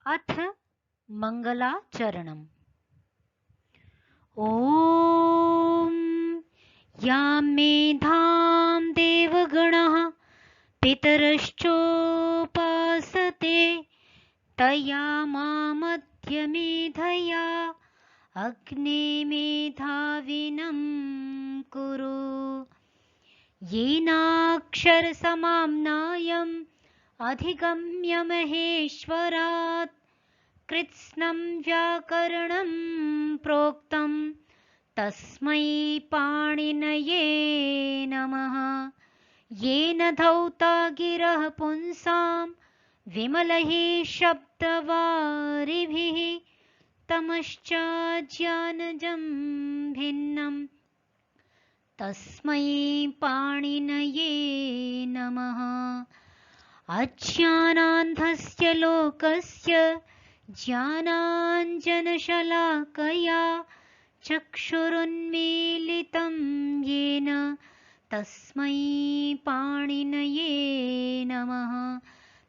अथ मंगलाचरणम्। ॐ यां मेधां देवगणः पितरश्चोपासते तया मामद्य मेधया अग्ने मेधाविनं कुरु। येनाक्षरसमाम्नायम् अधिगम्य महेश्वरात् कृत्स्नं व्याकरणं प्रोक्तं तस्मै पाणिनये नमः। येन धौता गिरः पुंसां विमलैः शब्दवारिभिः तमश्चाज्ञानजं भिन्नं तस्मै पाणिनये नमः। अज्ञानान्धस्य लोकस्य ज्ञानाञ्जनशलाकया चक्षुरुन्मीलितं येन तस्मै पाणिनये नमः।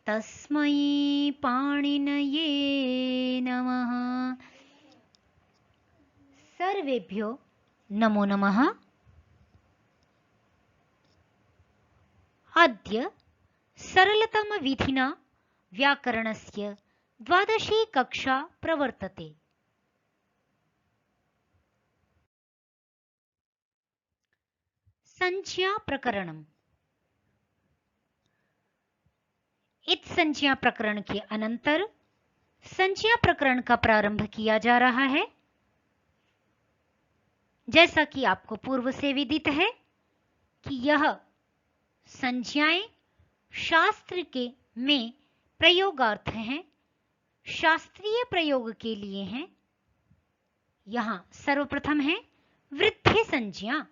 तस्मै पाणिनये नमः। सर्वेभ्यो नमो नमः। अद्य सरलतमविधिना व्याकरणस्य 12शी कक्षा प्रवर्तते। संज्ञा प्रकरणम्। इस संज्ञा प्रकरण के अनंतर संज्ञा प्रकरण का प्रारंभ किया जा रहा है। जैसा कि आपको पूर्व से विदित है कि यह संज्ञाएं शास्त्र के में प्रयोगार्थ हैं, शास्त्रीय प्रयोग के लिए हैं। यहां सर्वप्रथम है वृद्धि संज्ञा।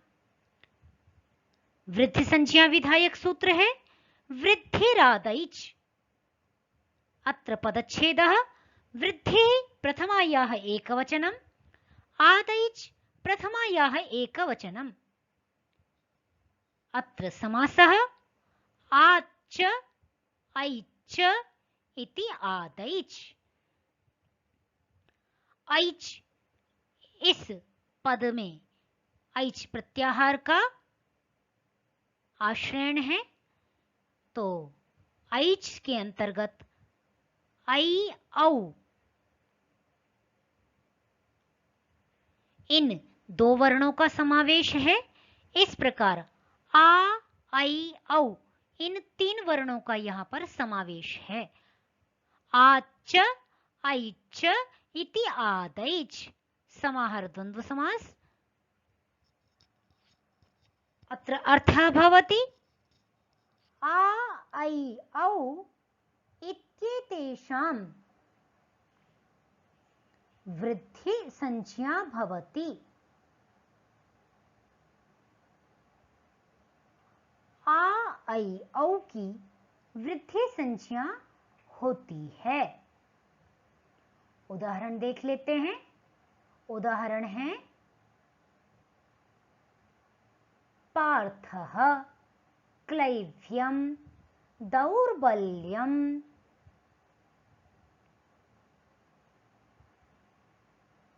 वृद्धि संज्ञा विधायक सूत्र है वृद्धिरादैच। अत्र पदच्छेदः वृद्धिः प्रथमायाः एकवचनम्, आदैच प्रथमायाः एकवचनम्। अत्र समासः आच ऐच इति आदैच। ऐच इस पद में ऐच प्रत्याहार का आश्रयण है, तो ऐच के अंतर्गत ऐ औ इन दो वर्णों का समावेश है। इस प्रकार आ ऐ औ इन तीन वर्णों का यहां पर समावेश है। आच ऐच इति आदैच। समाहार द्वंद्व समास। अत्र अर्थः भवति आ ऐ औ इत्येतेषां वृद्धि संज्ञा भवति। आ ऐ औ की वृद्धि संज्ञा होती है। उदाहरण देख लेते हैं। उदाहरण है पार्थः, क्लैव्यं, दौर्बल्यं।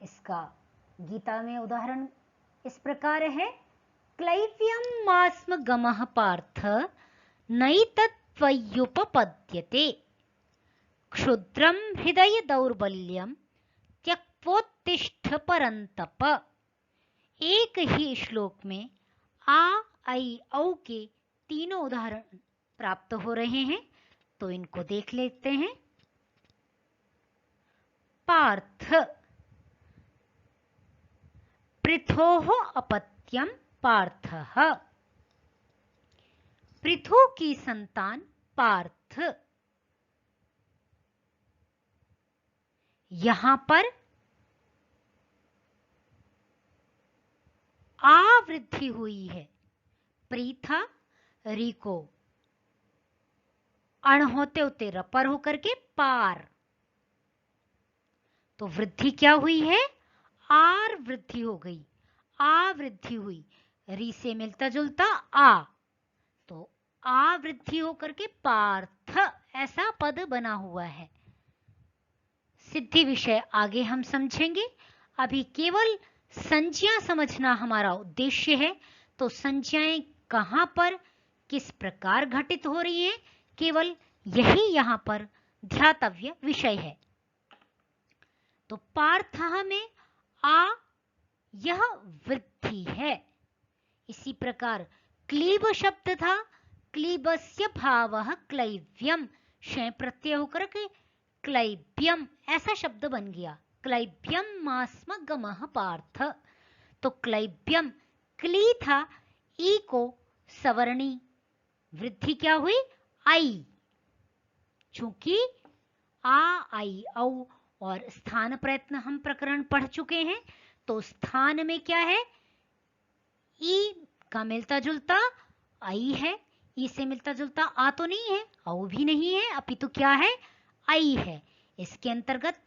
इसका गीता में उदाहरण इस प्रकार है क्लैव्यं मास्म गमः पार्थ नैतत्त्वय्युपपद्यते क्षुद्रं हृदय दौर्बल्यं त्यक्त्वोत्तिष्ठ परन्तप। एक ही श्लोक में आ ऐ औ के तीनों उदाहरण प्राप्त हो रहे हैं, तो इनको देख लेते हैं। पार्थ पृथोः अपत्यं पार्थः। पृथु की संतान पार्थ। यहां पर आवृद्धि हुई है। प्रीथा री को अण होते होते रपर होकर के पार, तो वृद्धि क्या हुई है? आर वृद्धि हो गई, आ वृद्धि हुई। री से मिलता जुलता आ, तो आ वृद्धि होकर के पार्थ ऐसा पद बना हुआ है। सिद्धि विषय आगे हम समझेंगे। अभी केवल संज्ञा समझना हमारा उद्देश्य है। तो संज्ञाएं कहां पर किस प्रकार घटित हो रही हैं, केवल यही यहां पर ध्यातव्य विषय है। तो पार्थः में आ यह वृद्धि है। इसी प्रकार क्लीब शब्द था, क्लीबस्य भावः क्लैव्यम, क्षय प्रत्यय होकर के क्लैब्यम ऐसा शब्द बन गया। क्लैब्यम मास्मगमः पार्थ। तो क्लैब्यम क्ली था, ई को सवर्णी वृद्धि क्या हुई, आई। चूंकि आ आई औ और स्थान प्रयत्न हम प्रकरण पढ़ चुके हैं, तो स्थान में क्या है, ई का मिलता जुलता आई है। ई से मिलता जुलता आ तो नहीं है, औ भी नहीं है, अपितु क्या है, आई है। इसके अंतर्गत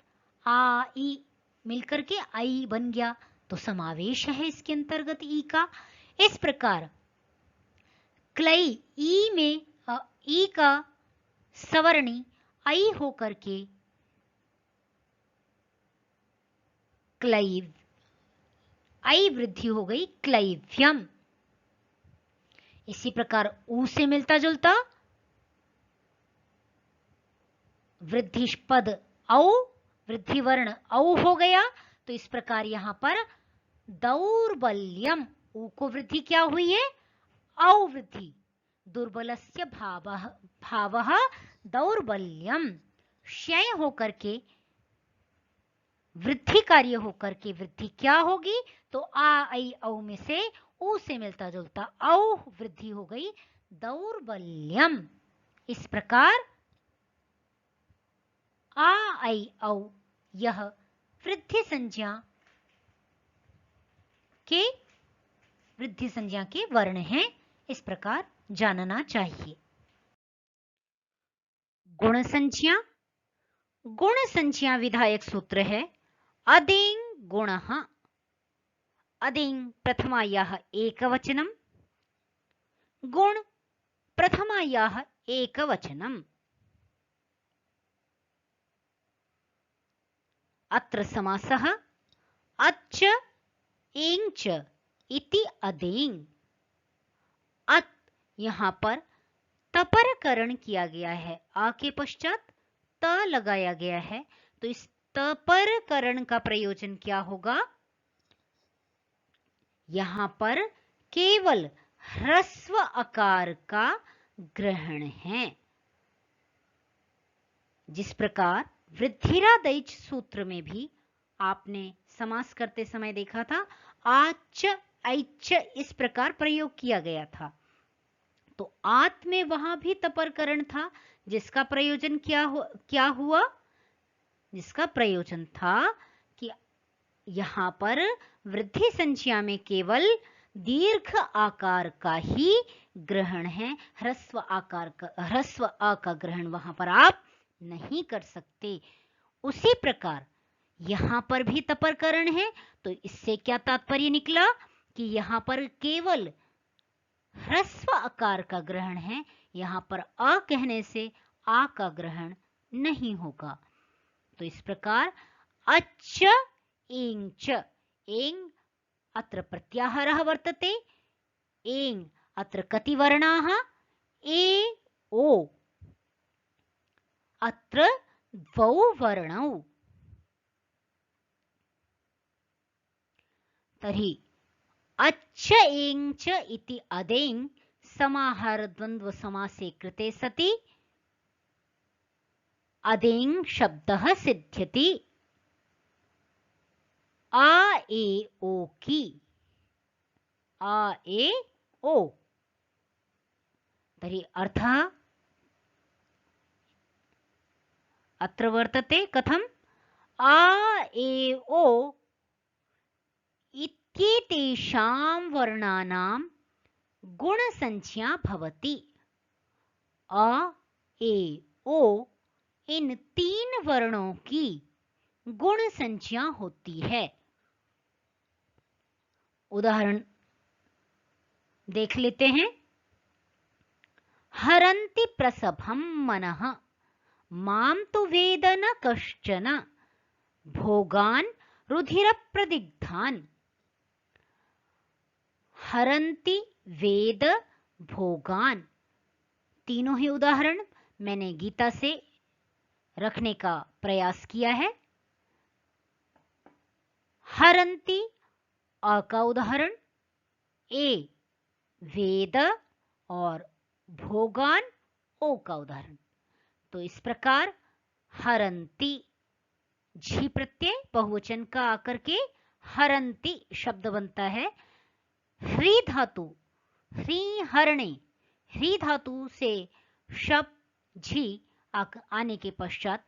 आ ई मिलकर के आई बन गया, तो समावेश है इसके अंतर्गत ई का। इस प्रकार क्लई ई में ई का सवर्णी आई होकर के क्लैव, आई वृद्धि हो गई क्लैव्यम। इसी प्रकार ऊ से मिलता जुलता वृद्धि पद औ, वृद्धि वर्ण औ हो गया। तो इस प्रकार यहां पर दौर्बल्यम, ऊ को वृद्धि क्या हुई है, औ वृद्धि। दुर्बलस्य भावः, भावः दौर्बल्यम, क्षय होकर के वृद्धि कार्य होकर के वृद्धि क्या होगी, तो आ आई औ में से ऊ से मिलता जुलता औ वृद्धि हो गई दौर्बल्यम। इस प्रकार आ आई औ यह वृद्धि संज्ञा के वर्ण हैं, इस प्रकार जानना चाहिए। गुण संज्ञा, गुण संज्ञा विधायक सूत्र है अदिंग गुणः। अदिंग प्रथमायाः एकवचनम, गुण प्रथमायाः एकवचनम। अत्र समासः अच्च एंच इति अदिंग। अत यहां पर तपरकरण किया गया है, आ के पश्चात त लगाया गया है। तो इस तपरकरण का प्रयोजन क्या होगा, यहां पर केवल ह्रस्व आकार का ग्रहण है। जिस प्रकार वृद्धिरादैच सूत्र में भी आपने समास करते समय देखा था, आच ऐच इस प्रकार प्रयोग किया गया था। तो आत में वहां भी तपरकरण था, जिसका प्रयोजन क्या हुआ, जिसका प्रयोजन था कि यहां पर वृद्धि संज्ञा में केवल दीर्घ आकार का ही ग्रहण है, ह्रस्व आकार का, ह्रस्व आ का ग्रहण वहां पर आप नहीं कर सकते। उसी प्रकार यहां पर भी तपरकरण है। तो इससे क्या तात्पर्य निकला कि यहां पर केवल ह्रस्व आकार का ग्रहण है, यहां पर अ कहने से आ का ग्रहण नहीं होगा। तो इस प्रकार अच्छ एंग च, एंग अत्र प्रत्याहारः वर्तते, एंग अत्र कति वर्णाः, ए ओ, अत्र द्वौ वर्णौ। तर्हि अच्छ एंग च इति अदेंग समाहार द्वंद्व समासे कृते सति अदेंग शब्दः सिद्ध्यति आ ए ओ की, आ ए ओ। तर्हि अर्थः अत्र वर्तते कथम, आ ए ओ इत्येतेषां वर्णानां गुणसंज्ञा भवति। अ ए ओ इन तीन वर्णों की गुण संज्ञा होती है। उदाहरण देख लेते हैं। हरन्ति प्रसभं मनः, मां तु वेद न कश्चन। भोगान रुधिरप्रदिग्धान। हरन्ति वेद भोगान। तीनों ही उदाहरण मैंने गीता से रखने का प्रयास किया है। हरन्ति अ का उदाहरण, ए वेद और भोगान ओ का उदाहरण। तो इस प्रकार हरन्ति झी प्रत्यय बहुवचन का आकर के हरन्ति शब्द बनता है। ह्री धातु, ह्री हरणे, ह्री धातु से शब्द झी आने के पश्चात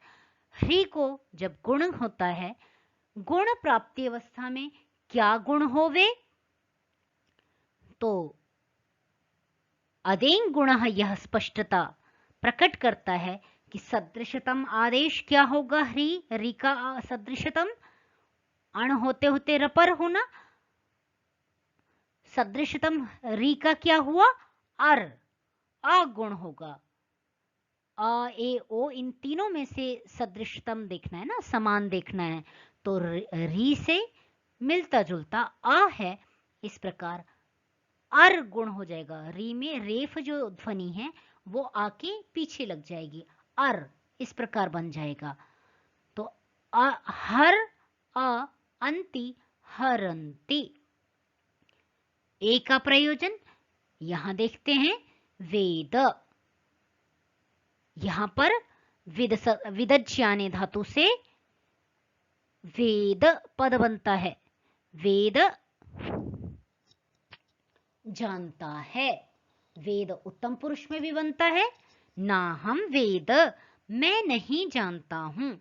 ह्री को जब गुण होता है, गुण प्राप्ति अवस्था में क्या गुण होवे, तो अदेंग गुण यह स्पष्टता प्रकट करता है कि सदृशतम आदेश क्या होगा। ह्री का सदृशतम अण होते होते रपर होना, सदृशतम री का क्या हुआ, अर, आ गुण होगा। अ ए ओ इन तीनों में से सदृशतम देखना है ना, समान देखना है, तो री से मिलता जुलता आ है। इस प्रकार अर गुण हो जाएगा। री में रेफ जो ध्वनि है वो आके पीछे लग जाएगी, अर इस प्रकार बन जाएगा। तो हर अ अंति हरंती। ए का प्रयोजन यहां देखते हैं, वेद। यहां पर विदज्याने धातु से वेद पद बनता है। वेद जानता है। वेद उत्तम पुरुष में भी बनता है। ना हम वेद, मैं नहीं जानता हूं।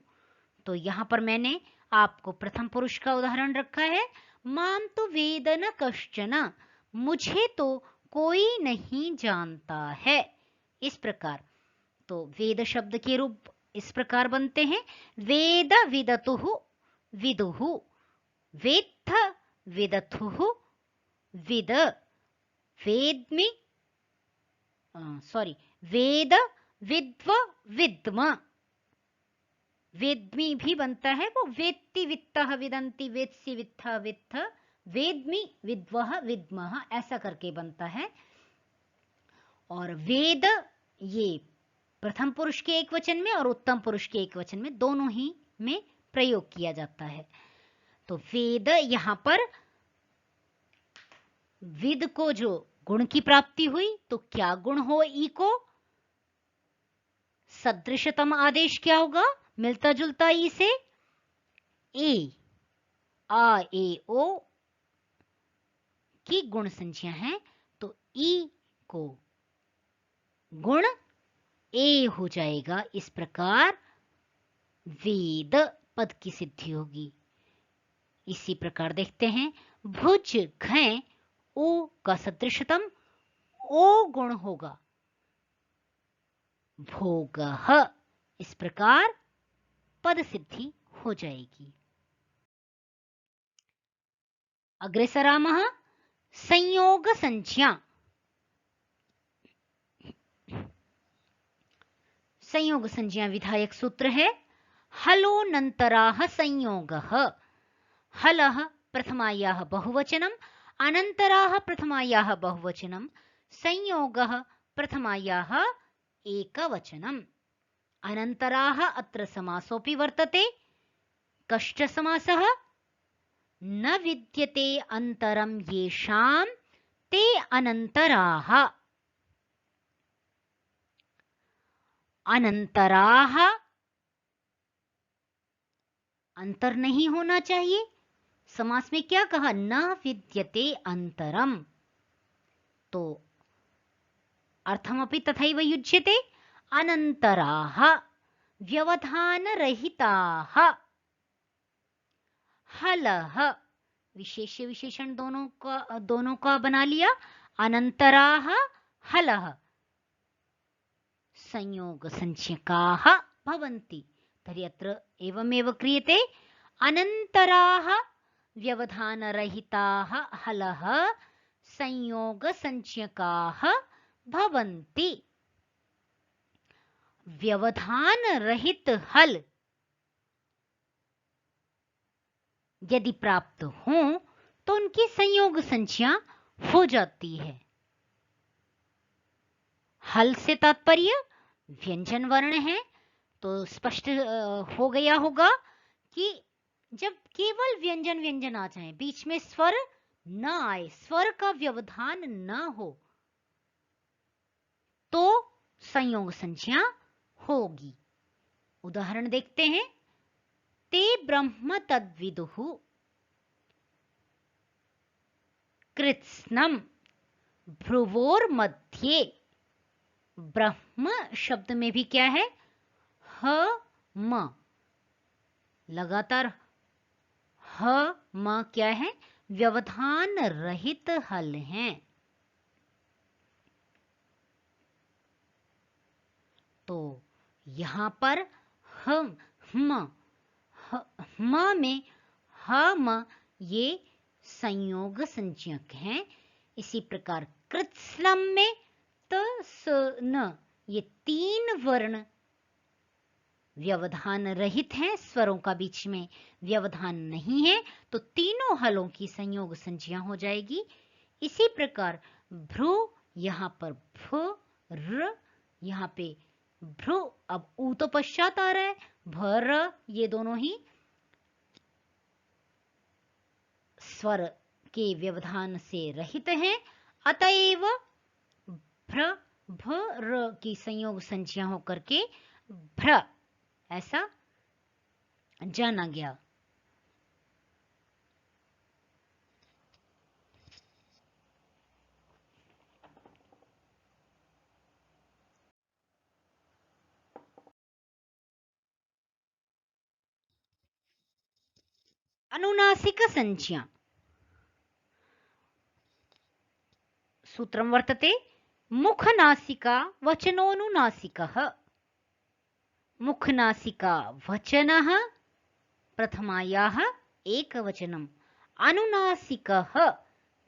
तो यहां पर मैंने आपको प्रथम पुरुष का उदाहरण रखा है। माम तो वेद न कश्चन, मुझे तो कोई नहीं जानता है। इस प्रकार तो वेद शब्द के रूप इस प्रकार बनते हैं। वेद विदतुहु विदुहु, वेत्थ विदथुहु विद, वेद्मि वेद विद्व विद्म। वेद्मि भी बनता है, वो वेत्ति वित्तः विदन्ति वेत्सि वित्थ वित्थ, वेद्मि विद्वः विद्मः ऐसा करके बनता है। और वेद ये प्रथम पुरुष के एक वचन में और उत्तम पुरुष के एक वचन में दोनों ही में प्रयोग किया जाता है। तो वेद यहां पर विद को जो गुण की प्राप्ति हुई, तो क्या गुण हो ई को, सदृशतम आदेश क्या होगा, मिलता जुलता ई से, ए आ ए ओ की गुण संज्ञा है, तो ई को गुण ए हो जाएगा। इस प्रकार वेद पद की सिद्धि होगी। इसी प्रकार देखते हैं, भुज घ ओ का सदृशतम ओ गुण होगा, भोगः। इस प्रकार पद सिद्धि हो जाएगी। अग्रे सरामः। संयोग संज्ञा। संयोग संज्ञा विधायक सूत्र है, हलोनन्तराः संयोगः। हलः प्रथमायाः बहुवचनम्, अनन्तराः प्रथमायाः बहुवचनम्, संयोगः प्रथमायाः एकवचनम्। अनन्तराः अत्र समासोऽपि वर्तते। कश्च समासः, न विद्यते अन्तरं येषां ते अनन्तराः। अनन्तराः अंतर नहीं होना चाहिए। समास में क्या कहा, न विद्यते अंतरम, तो अर्थमपि तथैव युज्यते। अनन्तराः व्यवधान रहिताः। हलः विशेष विशेषण दोनों का बना लिया। अनन्तराः हलः संयोग संज्ञकाः भवन्ति। तर्हि अत्र एवमेव क्रियते, अनन्तराः व्यवधानरहिताः हलः संयोग संज्ञकाः भवन्ति। व्यवधान रहित हल यदि प्राप्त हो तो उनकी संयोग संज्ञा हो जाती है। हल से तात्पर्य व्यंजन वर्ण है, तो स्पष्ट हो गया होगा कि जब केवल व्यंजन व्यंजन आ जाए, बीच में स्वर न आए, स्वर का व्यवधान न हो, तो संयोग संज्ञा होगी। उदाहरण देखते हैं। ते ब्रह्म तद्विदुः कृत्स्नम भ्रुवोर मध्ये। ब्रह्म शब्द में भी क्या है? ह म, लगातार ह म क्या है? व्यवधान रहित हल है। तो यहां पर हम म में ह म ये संयोग संज्ञक हैं। इसी प्रकार कृत्स्लम में त स न ये तीन वर्ण व्यवधान रहित हैं, स्वरों का बीच में व्यवधान नहीं है, तो तीनों हलों की संयोग संज्ञा हो जाएगी। इसी प्रकार भ्रू, यहां पर भ र, यहां पे भ्रू, अब ऊ तो पश्चात आ रहा है, भर, ये दोनों ही स्वर के व्यवधान से रहित हैं, अतएव भ्र भ र की संयोग संज्ञा होकर के भ्र ऐसा जाना गया। अनुनासिक संज्ञा सूत्रं वर्तते। मुखनासिका वचनोऽनुनासिकः। मुखनासिका वचनः प्रथमायाः एकवचनम्, अनुनासिकः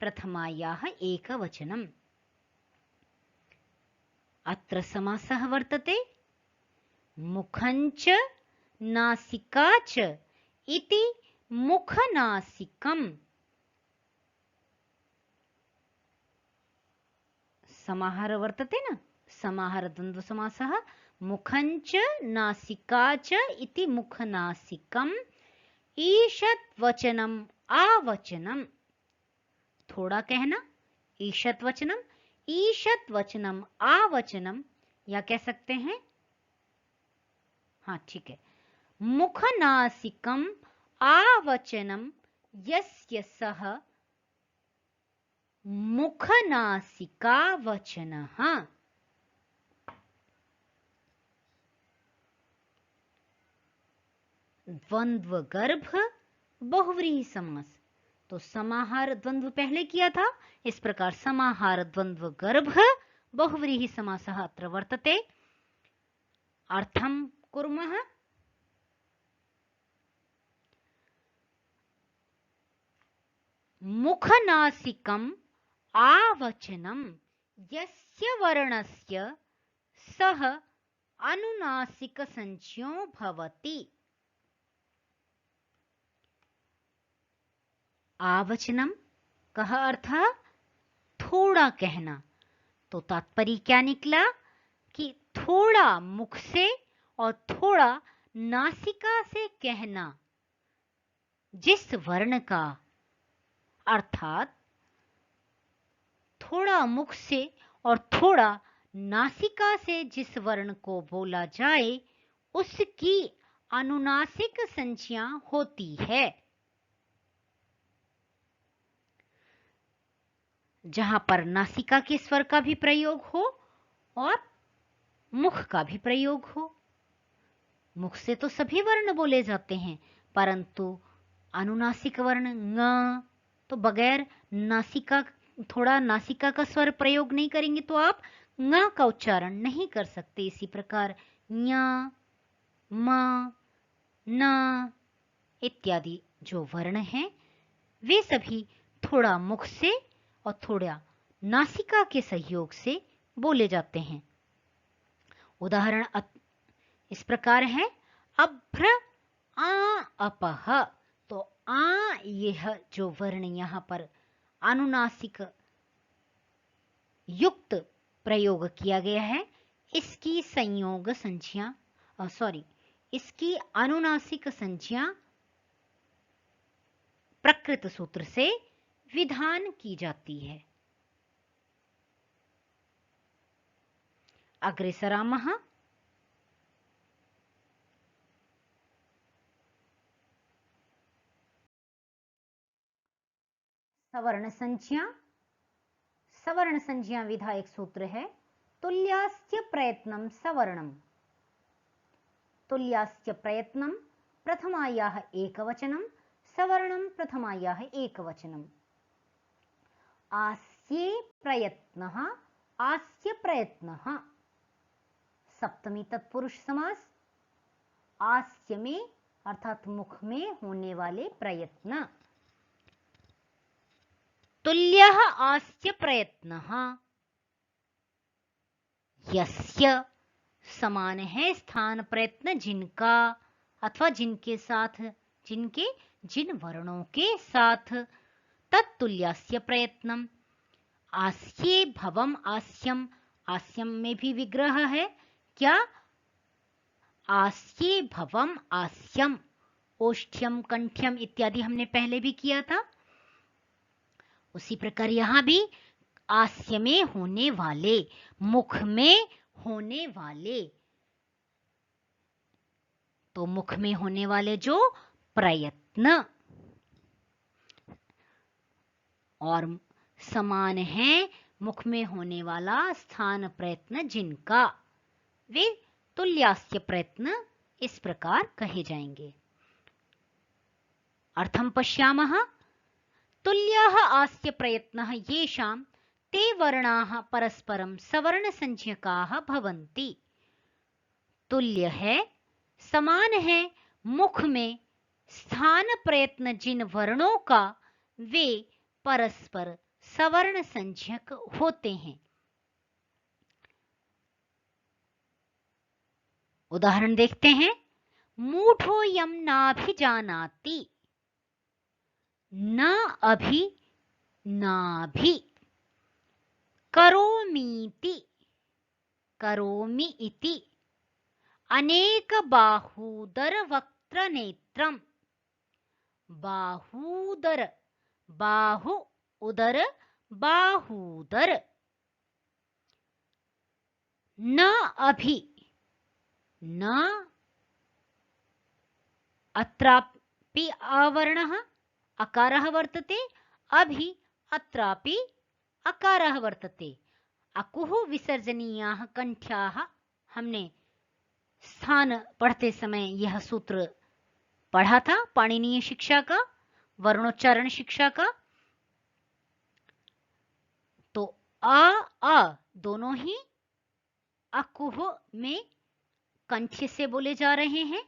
प्रथमायाः एकवचनम्। अत्र समासः वर्तते मुखञ्च नासिका च इति मुखनासिकम्। समाहार वर्तते न, समाहार द्वन्द्व समासः। मुखञ्च नासिका च इति मुखनासिकम् ईषत् वचनम् आवचनम्। थोड़ा कहना ईषत् वचनम, ईषत् वचनम आवचनम, या कह सकते हैं, हाँ ठीक है, मुखनासिकम आवचनम यस्य सः मुखनासिका वचनः। द्वंद्व गर्भ बहुव्रीहि समास, तो समाहार द्वंद्व पहले किया था, इस प्रकार समाहार द्वंद्व गर्भ बहुव्रीहि समासः अत्र वर्तते। अर्थं कुर्मः। मुखनासिकम् आवचनं यस्य वर्णस्य सः अनुनासिकसंज्ञो भवति। आवचनम कह अर्थ थोड़ा कहना, तो तात्पर्य क्या निकला कि थोड़ा मुख से और थोड़ा नासिका से कहना, जिस वर्ण का, अर्थात थोड़ा मुख से और थोड़ा नासिका से जिस वर्ण को बोला जाए उसकी अनुनासिक संज्ञा होती है। जहां पर नासिका के स्वर का भी प्रयोग हो और मुख का भी प्रयोग हो। मुख से तो सभी वर्ण बोले जाते हैं, परंतु अनुनासिक वर्ण ङ, तो बगैर नासिका, थोड़ा नासिका का स्वर प्रयोग नहीं करेंगे तो आप ङ का उच्चारण नहीं कर सकते। इसी प्रकार ञ, म, न इत्यादि जो वर्ण हैं वे सभी थोड़ा मुख से और थोड़ा नासिका के सहयोग से बोले जाते हैं। उदाहरण इस प्रकार है, अभ्र आ अपह, तो यह जो वर्ण यहाँ पर अनुनासिक युक्त प्रयोग किया गया है, इसकी संयोग संज्ञा इसकी अनुनासिक संज्ञा प्रकृत सूत्र से विधान की जाती है। अग्रेसरामः। सवर्ण संज्ञा। सवर्ण संज्ञा विधा एक सूत्र है, तुल्यास्य प्रयत्नं सवर्णम। तुल्यास्य प्रयत्नं प्रथमायाः एकवचनं, सवर्णं प्रथमायाः एकवचनम्। आस्ये प्रयत्नः, आस्य प्रयत्नः। सप्तमी तत्पुरुष समास। आस्य में अर्थात मुख में होने वाले प्रयत्न। तुल्यः आस्य प्रयत्नः। यस्य समान है स्थान प्रयत्न जिनका अथवा जिनके साथ, जिनके जिन वर्णों के साथ। तत्तुल्यस्य प्रयत्नम। आस्ये भवम आस्यम। आस्यम में भी विग्रह है। क्या? आस्ये भवम आस्यम। ओष्ठ्यम कंठ्यम इत्यादि हमने पहले भी किया था। उसी प्रकार यहां भी आस्य में होने वाले, मुख में होने वाले, तो मुख में होने वाले जो प्रयत्न और समान है मुख में होने वाला स्थान प्रयत्न जिनका, वे तुल्यास्य प्रयत्न इस प्रकार कहे जाएंगे। अर्थम पश्यामः। तुल्यः आस्य प्रयत्नः येषां ते वर्णाः परस्परं सवर्णसंज्ञकाः भवन्ति। तुल्य है, समान है मुख में स्थान प्रयत्न जिन वर्णों का, वे परस्पर सवर्ण संज्ञक होते हैं। उदाहरण देखते हैं। मूढ़ोऽयं नाभिजानाति। न अभि नाभि। करोमीति करोमि इति। अनेक बाहूदर वक्त्र नेत्रम। बाहूदर, बाहु उदर बाहूदर। न अभि, न अत्रापि अवर्णः अकारः वर्तते, अभि अत्रापि अकारः वर्तते। अकुः विसर्जनीयाः कंठ्याः। हमने स्थान पढ़ते समय यह सूत्र पढ़ा था, पाणिनीय शिक्षा का, वर्णोच्चारण शिक्षा का। तो अ दोनों ही अकुह में कंठ से बोले जा रहे हैं।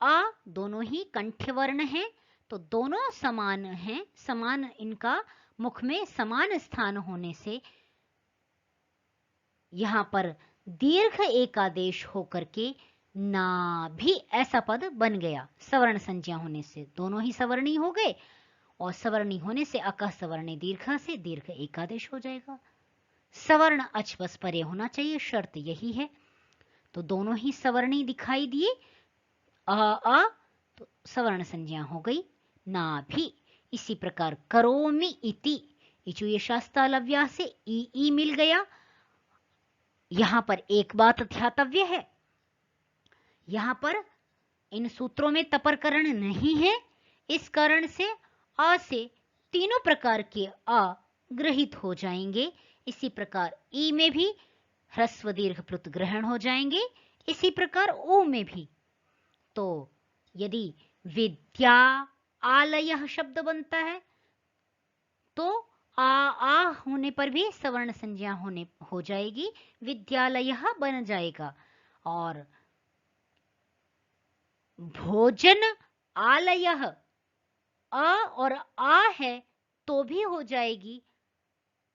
अ दोनों ही कंठ वर्ण हैं, तो दोनों समान हैं। समान इनका मुख में समान स्थान होने से यहां पर दीर्घ एकादेश होकर के ना भी ऐसा पद बन गया। सवर्ण संज्ञा होने से दोनों ही सवर्णी हो गए, और सवर्णी होने से अकः सवर्णे दीर्घ से दीर्घ एकादेश हो जाएगा। सवर्ण अच बस परे होना चाहिए, शर्त यही है। तो दोनों ही सवर्णी दिखाई दिए। अ तो सवर्ण संज्ञा हो गई। ना भी इसी प्रकार करोमि इति, इचु ये शास्त्रालव्या से ई मिल गया। यहां पर एक बात ध्यातव्य है, यहां पर इन सूत्रों में तपरकरण नहीं है। इस कारण से अ से तीनों प्रकार के अ ग्रहित हो जाएंगे। इसी प्रकार ई में भी ह्रस्व दीर्घ प्लुत ग्रहण हो जाएंगे, इसी प्रकार ओ में भी। तो यदि विद्या आलयः शब्द बनता है तो आ होने पर भी सवर्ण संज्ञा हो जाएगी, विद्यालयः बन जाएगा। और भोजन आलयः अ और आ है तो भी हो जाएगी,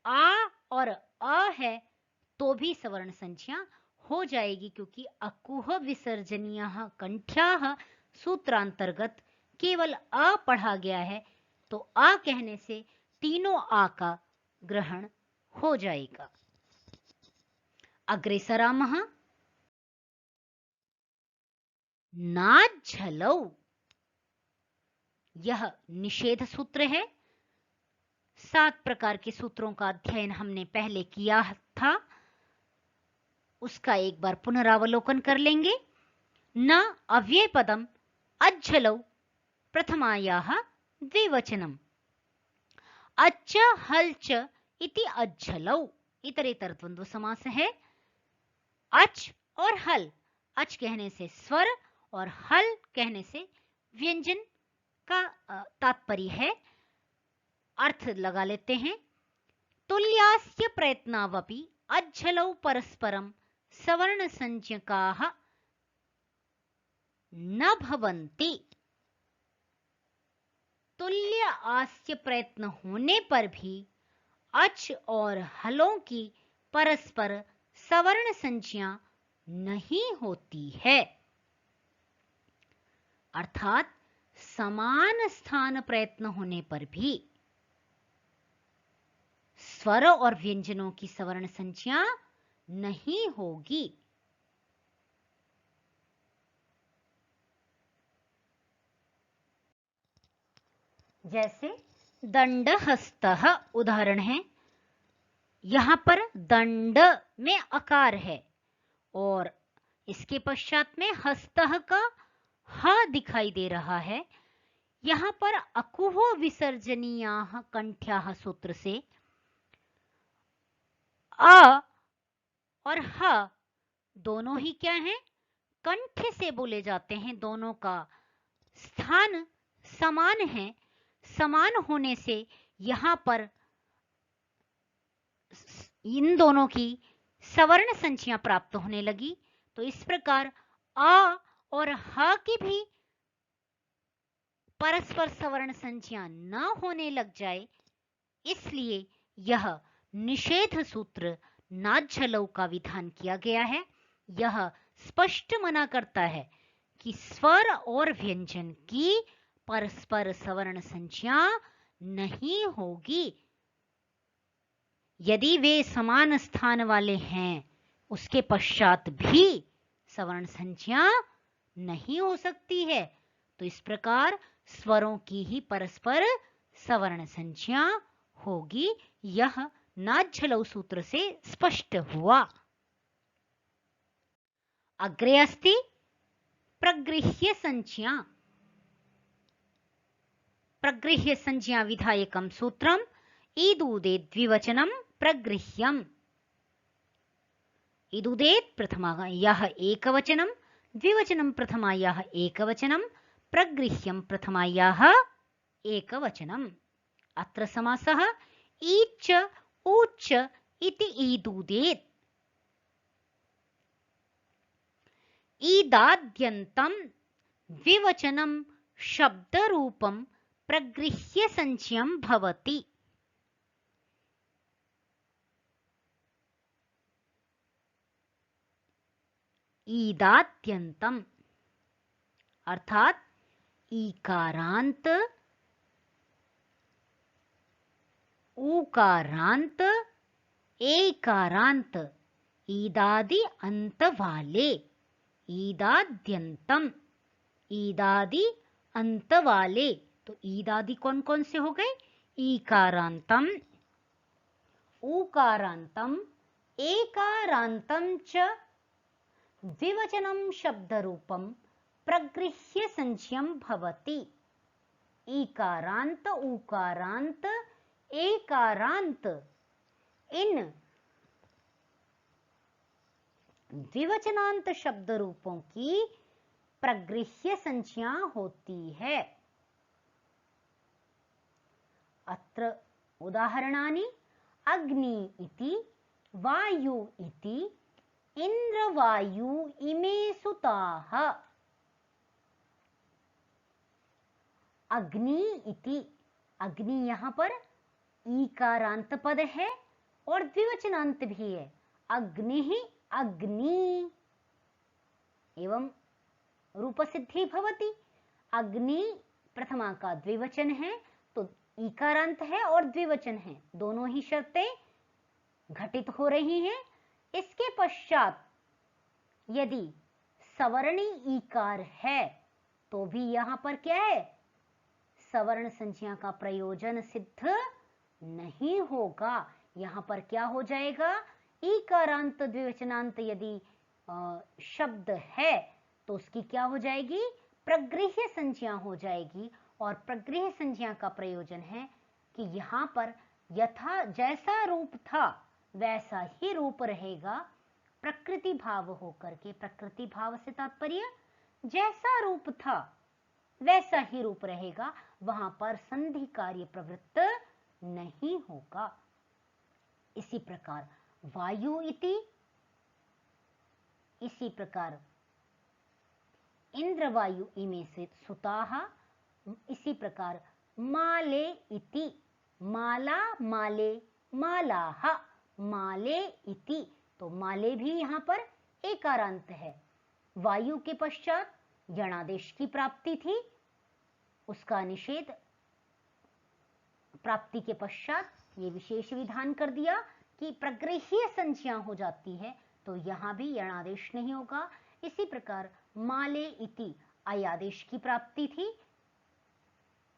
आ और अ है तो भी सवर्ण संज्ञा हो जाएगी, क्योंकि अकुह विसर्जनीयः कंठ्याः सूत्रांतर्गत केवल अ पढ़ा गया है, तो आ कहने से तीनों आ का ग्रहण हो जाएगा। अग्रेसरामः। नाज्झलौ, यह निषेध सूत्र है। 7 प्रकार के सूत्रों का अध्ययन हमने पहले किया था, उसका एक बार पुनरावलोकन कर लेंगे। न अव्यय पदम अज्झलौ प्रथमायाः द्विवचनम। अच्च हल्च इति अज्झलौ, इतरेतर द्वंद्व समास है। अच और हल, अच कहने से स्वर और हल कहने से व्यंजन का तात्पर्य है। अर्थ लगा लेते हैं। तुल्यास्य प्रयत्नावपि अज्झलौ परस्परम सवर्ण संज्ञकाः न भवन्ति। तुल्य आस्य प्रयत्न होने पर भी अच और हलों की परस्पर सवर्ण संज्ञा नहीं होती है। अर्थात समान स्थान प्रयत्न होने पर भी स्वर और व्यंजनों की सवर्ण संज्ञा नहीं होगी। जैसे दंडहस्तः उदाहरण है। यहां पर दंड में अकार है और इसके पश्चात में हस्तः का ह दिखाई दे रहा है। यहां पर अकुह विसर्जनीयाः कंठ्याः सूत्र से अ और ह दोनों ही क्या हैं? कंठ से बोले जाते हैं। दोनों का स्थान समान है। समान होने से यहां पर इन दोनों की सवर्ण संज्ञा प्राप्त होने लगी। तो इस प्रकार आ और ह की भी परस्पर सवर्ण संज्ञा न होने लग जाए, इसलिए यह निषेध सूत्र नाज्झलौ का विधान किया गया है। यह स्पष्ट मना करता है कि स्वर और व्यंजन की परस्पर सवर्ण संज्ञा नहीं होगी। यदि वे समान स्थान वाले हैं, उसके पश्चात भी सवर्ण संज्ञा नहीं हो सकती है। तो इस प्रकार स्वरों की ही परस्पर सवर्ण संज्ञा होगी। यह नाज्झलौ सूत्र से स्पष्ट हुआ। अग्रे अस्ति प्रगृह्य संज्ञा। प्रगृह्य संज्ञा विधायकं सूत्रम् ईदुदेत् द्विवचनं प्रगृह्यम्। ईदुदेत् प्रथमायाः एकवचनं, द्विवचनं प्रथमायाः एकवचनं, प्रगृह्यं प्रथमायाः एकवचनम्। अत्र समासः ईच्च ऊच्च इति ईदुदेत्। ईदाद्यन्तं द्विवचनं शब्दरूपं प्रगृह्य संज्ञं भवति। ईदाद्यन्तं अर्थात ईकारांत, ऊकारांत, एकारांत, ईदादि अंत वाले। ईदाद्यंतम, ईदादि अंत वाले। तो ईदादि कौन कौन से हो गए? ईकारांतम, ऊकारांतम, एकारांतम च द्विवचनं शब्दरूपं प्रगृह्य संज्ञं भवति। ईकारांत, ऊकारांत, एकारांत, इन द्विवचनांत शब्द रूपों की प्रगृह्य संज्ञा होती है। अत्र उदाहरणानि अग्नि इति, वायु इति, इंद्र वायु इमे सुताः। अग्नि इति, अग्नि यहां पर ईकारांत पद है और द्विवचनांत भी है। अग्नि अग्नि एवं रूपसिद्धि भवति। अग्नि प्रथमा का द्विवचन है तो ईकारांत है और द्विवचन है, दोनों ही शर्तें घटित हो रही हैं। इसके पश्चात यदि सवर्णी ईकार है तो भी यहां पर क्या है, सवर्ण संज्ञा का प्रयोजन सिद्ध नहीं होगा। यहां पर क्या हो जाएगा, ईकारांत द्विवचनांत यदि शब्द है तो उसकी क्या हो जाएगी, प्रगृह्य संज्ञा हो जाएगी। और प्रगृह्य संज्ञा का प्रयोजन है कि यहां पर यथा जैसा रूप था वैसा ही रूप रहेगा, प्रकृति भाव होकर के, प्रकृति भाव से तात्पर्य जैसा रूप था वैसा ही रूप रहेगा, वहां पर संधि कार्य प्रवृत्त नहीं होगा। इसी प्रकार वायु इति, इसी प्रकार इंद्र वायु इमे से सुताः, इसी प्रकार माले इति, माला माले मालाः, माले इति, तो माले भी यहां पर एकारांत है। वायु के पश्चात यणादेश की प्राप्ति थी, उसका निषेध प्राप्ति के पश्चात ये विशेष विधान कर दिया कि प्रगृह्य संज्ञा हो जाती है तो यहां भी यणादेश नहीं होगा। इसी प्रकार माले इति आयादेश की प्राप्ति थी,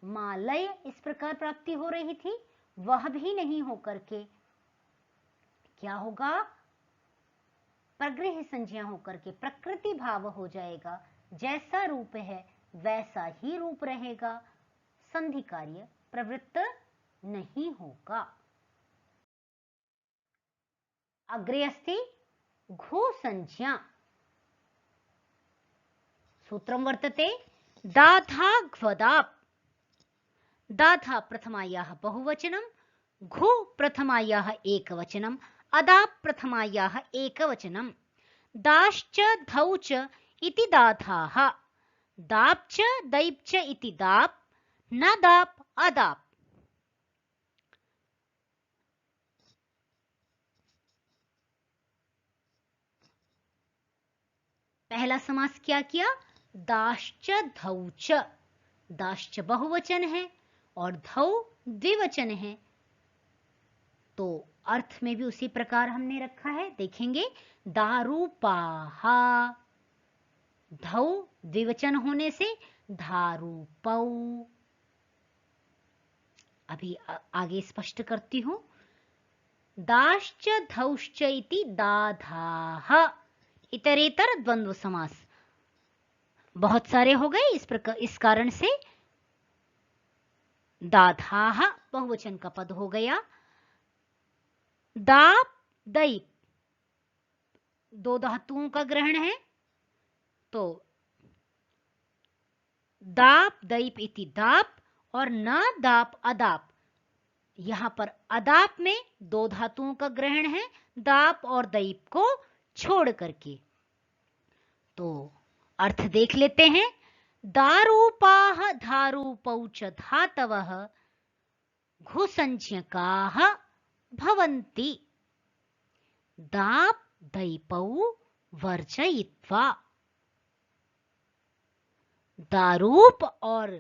मालय इस प्रकार प्राप्ति हो रही थी, वह भी नहीं होकर के क्या होगा, प्रगृह्य संज्ञा होकर के प्रकृति भाव हो जाएगा, जैसा रूप है वैसा ही रूप रहेगा, संधि कार्य प्रवृत्त नहीं होगा। अग्रे अस्ति घु संज्ञा, सूत्रं वर्तते दाधा घ्वदाप्, दाधा प्रथमायाः बहुवचनं, घु प्रथमायाः एकवचनं, अदाप् प्रथमायाः एकवचनं, दाश्च धौच इति दाधाः, दाप् च दैप् च इति दाप्, न दाप् अदाप्। पहला समास क्या किया, दाश्च धौच, दाश्च बहुवचन है और धौ द्विवचन है, तो अर्थ में भी उसी प्रकार हमने रखा है, देखेंगे दारूपाः, धौ द्विवचन होने से धारूपौ। अभी आगे स्पष्ट करती हूं, दाश्च धौश्च इति दाधाः, इतरेतर द्वंद्व समास बहुत सारे हो गए, इस प्रकार इस कारण से दाधाः बहुवचन का पद हो गया। दाप दैप दो धातुओं का ग्रहण है तो दाप दैप इति दाप और न दाप अदाप, यहां पर अदाप में दो धातुओं का ग्रहण है दाप और दैप को छोड़ करके। तो अर्थ देख लेते हैं, दारूपाः धारूपौ च धातवः घुसंज्ञकाः भवन्ति, दाप दैपौ वर्जयित्वा। दारूप और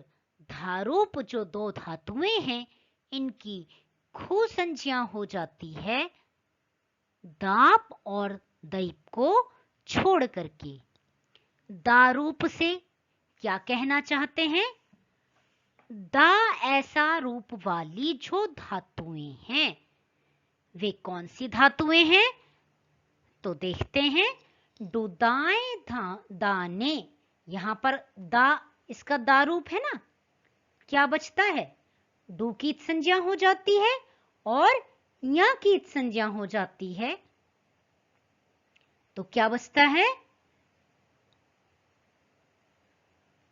धारूप जो दो धातुएं हैं, इनकी खु संज्ञा हो जाती है दाप और दैप को छोड़ करके। दारूप से क्या कहना चाहते हैं, दा ऐसा रूप वाली जो धातुएं हैं, वे कौन सी धातुएं हैं, तो देखते हैं, डुदाए दाने, यहां पर दा इसका दा रूप है ना, क्या बचता है, डू की संज्ञा हो जाती है और या की संज्ञा हो जाती है, तो क्या बचता है,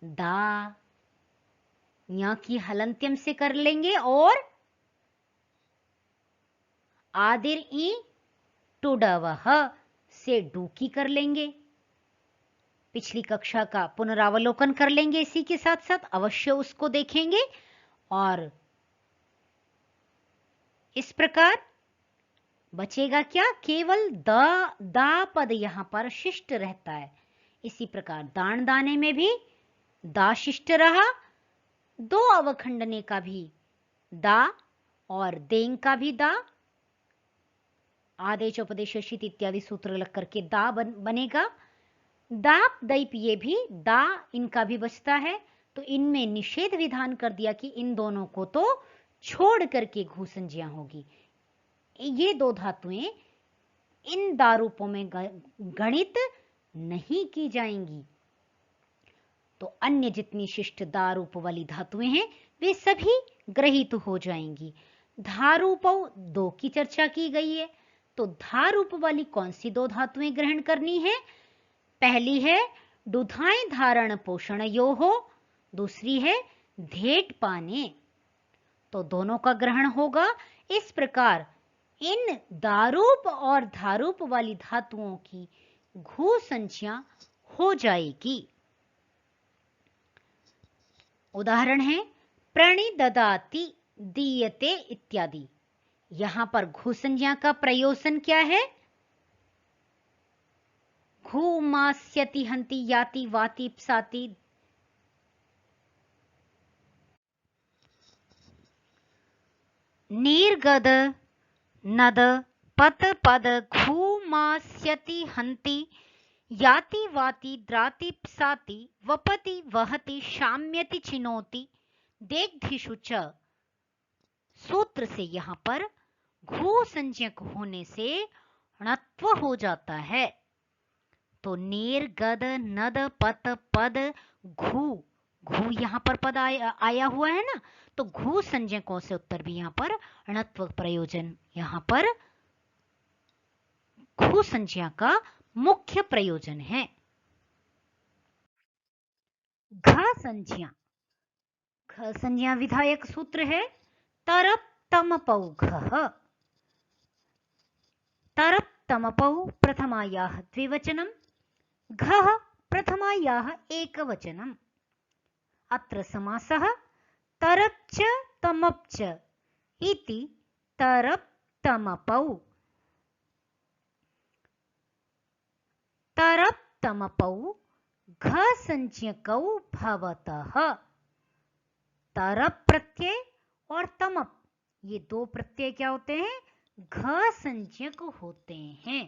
दा, या की हलंत्यम से कर लेंगे और आदिर ई टुडवह से डू की कर लेंगे। पिछली कक्षा का पुनरावलोकन कर लेंगे, इसी के साथ साथ अवश्य उसको देखेंगे। और इस प्रकार बचेगा क्या, केवल दा पद यहां पर शिष्ट रहता है। इसी प्रकार दान दाने में भी दा शिष्ट रहा, दो अवखंडने का भी दा और देंग का भी दा, आदेश उपदेश शीत इत्यादि सूत्र लग करके दा बनेगा। दाप दैप ये भी दा इनका भी बचता है, तो इनमें निषेध विधान कर दिया कि इन दोनों को तो छोड़ करके घू संज्ञा होगी। ये दो धातुएं इन दारूपों में गणित नहीं की जाएंगी। तो अन्य जितनी शिष्ट दारूप वाली धातुएं हैं वे सभी ग्रहित हो जाएंगी। धारूपौ दो की चर्चा की गई है, तो धारूप वाली कौन सी दो धातुएं ग्रहण करनी है? पहली है दुधाएं धारण पोषण यो हो, दूसरी है धेट पाने। तो दोनों का ग्रहण होगा। इस प्रकार इन दारूप और धारूप वाली धातुओं की घू संज्ञा हो जाएगी। उदाहरण है प्रणिददाति, दीयते इत्यादि। यहां पर घू संज्ञा का प्रयोजन क्या है? घू मास्यति हंति याति वाति प्साति। नीर्गद नद पत पद घू मास्यति हंति याति वाति द्राति प्साति वपति वहति शाम्यति चिनोति देग्धिषु च। सूत्र से यहां पर घू संज्ञक होने से णत्व हो जाता है। तो नीर गद नद पत पद घू, घू यहां पर पद आया हुआ है ना, तो घू संज्ञकों से उत्तर भी यहां पर णत्व प्रयोजन, यहां पर घू संज्ञा का मुख्य प्रयोजन है। घ संज्ञा, घ संज्ञा विधायक सूत्र है तरप तमपौ घः। तरप तमपौ प्रथमायाः द्विवचनम्, घः प्रथमायाः एकवचनम्। अत्र समासः तरप च तमप च इति तरप तमपौ। तरप तमपौ घ संज्ञकौ भवतः। तरप प्रत्यय और तमप ये दो प्रत्यय क्या होते हैं? घ संज्ञक होते हैं।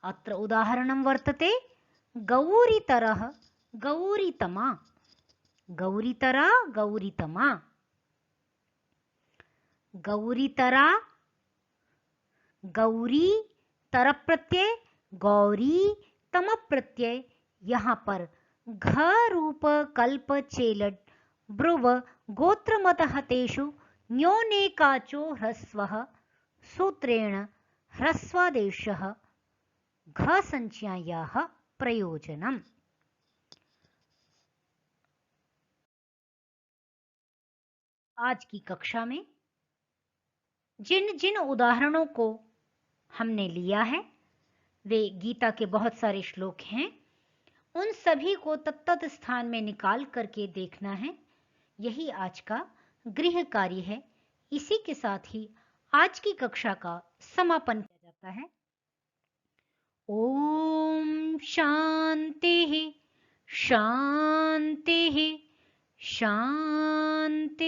अत्र उदाहरणं वर्तते गौरीतरः गौरीतमा, गौरीतरा गौरीतमा। गौरीतरा गौरी तरप प्रत्यय, गौरी तमप प्रत्यय। यहां पर घ रूप कल्प चेलड ब्रुव गोत्रमतहतेषु न्योनेकाचो ह्रस्वः सूत्रेण ह्रस्वादेशः घ संज्ञायाः प्रयोजनम्। आज की कक्षा में जिन जिन उदाहरणों को हमने लिया है वे गीता के बहुत सारे श्लोक हैं। उन सभी को तत्त स्थान में निकाल करके देखना है। यही आज का गृह कार्य है। इसी के साथ ही आज की कक्षा का समापन किया जाता है। ओम शांति शांति शांति।